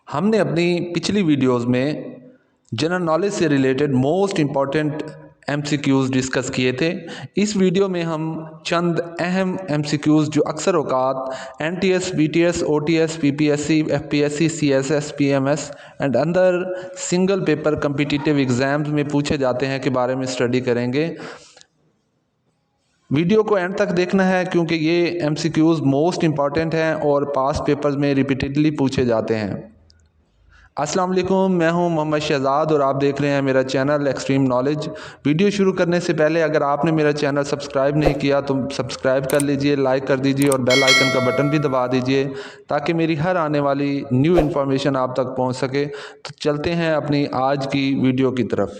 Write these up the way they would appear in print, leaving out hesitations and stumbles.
हमने अपनी पिछली वीडियोस में जनरल नॉलेज से related most important MCQs discuss किए थे। इस वीडियो में हम चंद अहम MCQs जो अक्सर औकात NTS, BTS, OTS, Ppsc, Fpsc, CSS, PMS and अंदर सिंगल पेपर कम्पिटिटिव एग्ज़ाम्स में पूछे जाते हैं के बारे में स्टडी करेंगे। वीडियो को एंड तक देखना है क्योंकि ये MCQs मोस्ट इम्पॉर्टेंट हैं और पास्ट पेपर्स में रिपीटेडली पूछे जाते हैं। अस्सलाम वालेकुम, मैं हूं मोहम्मद शहजाद और आप देख रहे हैं मेरा चैनल एक्सट्रीम नॉलेज। वीडियो शुरू करने से पहले अगर आपने मेरा चैनल सब्सक्राइब नहीं किया तो सब्सक्राइब कर लीजिए, लाइक कर दीजिए और बेल आइकन का बटन भी दबा दीजिए ताकि मेरी हर आने वाली न्यू इन्फॉर्मेशन आप तक पहुंच सके। तो चलते हैं अपनी आज की वीडियो की तरफ।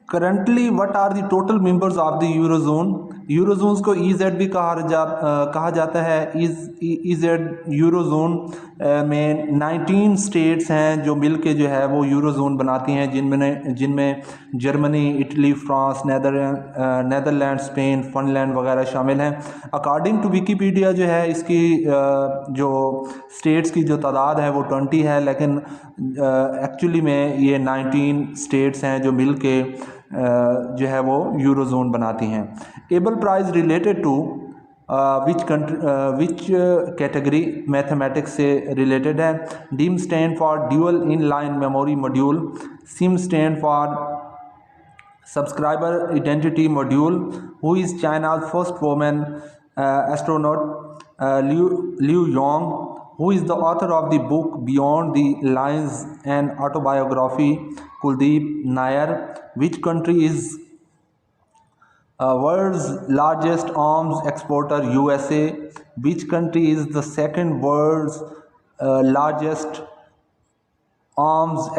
Currently what are the total members of the Eurozone. Eurozones को ईजेड भी कहा जाता है। ईजेड यूरोजोन में 19 स्टेट्स हैं जो मिलके जो है वो यूरोजोन बनाती हैं, जिनमें Germany, Italy, France, Netherland, Spain, Finland वगैरह शामिल हैं। अकॉर्डिंग टू विकीपीडिया जो है इसकी जो स्टेट्स की जो तादाद है वो 20 है, लेकिन एक्चुअली में ये 19 स्टेट्स हैं जो मिलके जो है वो यूरोजोन बनाती हैं। Abel prize related to which category mathematics से रिलेटेड है। DIMM stand for dual in line memory module. SIM stand for subscriber identity module. Who is China's first women astronaut Liu Yong, who is the author of the book Beyond the Lines, an autobiography, Kuldeep Nair. Which country is world's largest arms exporter? USA. Which country is the second world's largest arms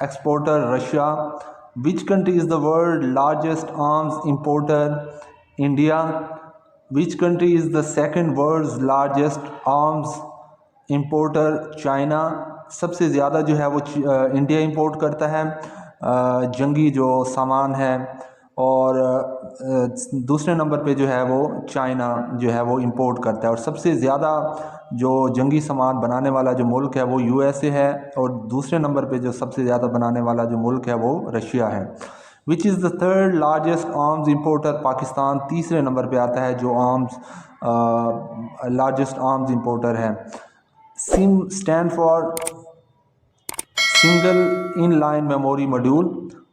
exporter? Russia. Which country is the world's largest arms importer? India. Which country is the second world's largest arms importer? China. सबसे ज़्यादा जो है वो India import करता है जंगी जो सामान है, और दूसरे नंबर पे जो है वो चाइना जो है वो इंपोर्ट करता है, और सबसे ज़्यादा जो जंगी सामान बनाने वाला जो मुल्क है वो USA है, और दूसरे नंबर पे जो सबसे ज़्यादा बनाने वाला जो मुल्क है वो रशिया है। Which is the third largest arms importer? Pakistan तीसरे नंबर पे आता है जो लार्जेस्ट आर्म्स इंपोर्टर है। SIM stand for Single Inline Memory Module.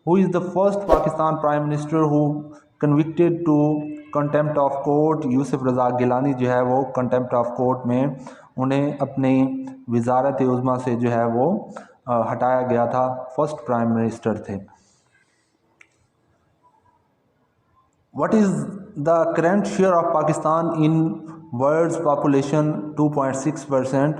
Who is the first Pakistan Prime Minister who convicted to contempt of court? Yusuf Razaq Gilani जो है वो contempt of court में उन्हें अपनी वज़ारत उज़्मा से जो है वो हटाया गया था, फर्स्ट प्राइम मिनिस्टर थे। What is the current share of Pakistan in world's population? 2.6%.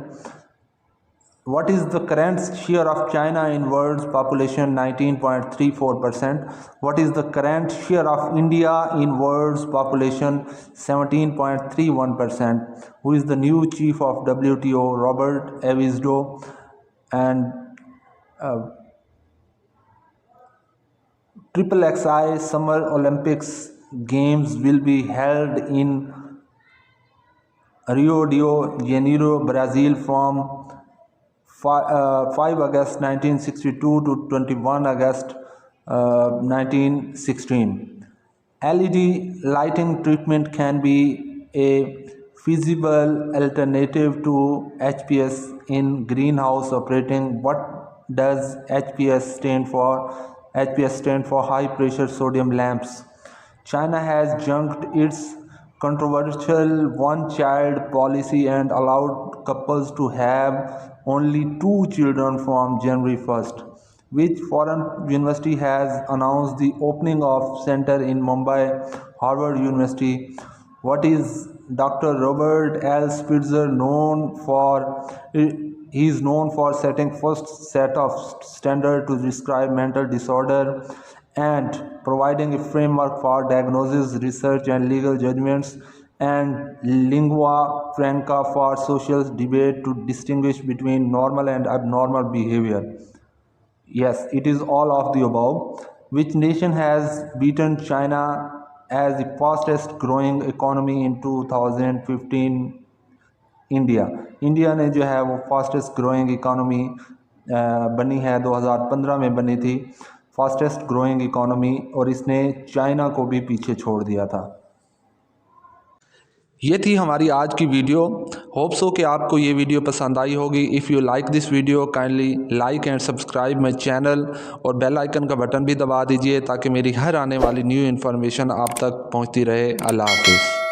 What is the current share of China in world's population? 19.34%. What is the current share of India in world's population? 17.31%. Who is the new chief of WTO? Robert Avisdo. And Ppsc Summer Olympics Games will be held in Rio de Janeiro, Brazil from 5 August 1962 to 21 August 1916. LED lighting treatment can be a feasible alternative to HPS in greenhouse operating. What does HPS stand for? HPS stand for high pressure sodium lamps. China has junked its controversial one-child policy and allowed couples to have only 2 children from January 1st. Which foreign university has announced the opening of center in Mumbai? Harvard University. What is Dr. Robert L. Spitzer known for? He is known for setting first set of standard to describe mental disorder and providing a framework for diagnosis, research and legal judgments, and lingua franca for social debate to distinguish between normal and abnormal behavior. Yes, it is all of the above. Which nation has beaten China as the fastest growing economy in 2015? India ने जो है वो fastest growing economy बनी है, 2015 में बनी थी fastest growing economy, और इसने चाइना को भी पीछे छोड़ दिया था। ये थी हमारी आज की वीडियो। होप सो कि आपको ये वीडियो पसंद आई होगी। If you like this video kindly like and subscribe my channel और बेल आइकन का बटन भी दबा दीजिए ताकि मेरी हर आने वाली न्यू इन्फॉर्मेशन आप तक पहुंचती रहे। अल्लाह हाफिज़।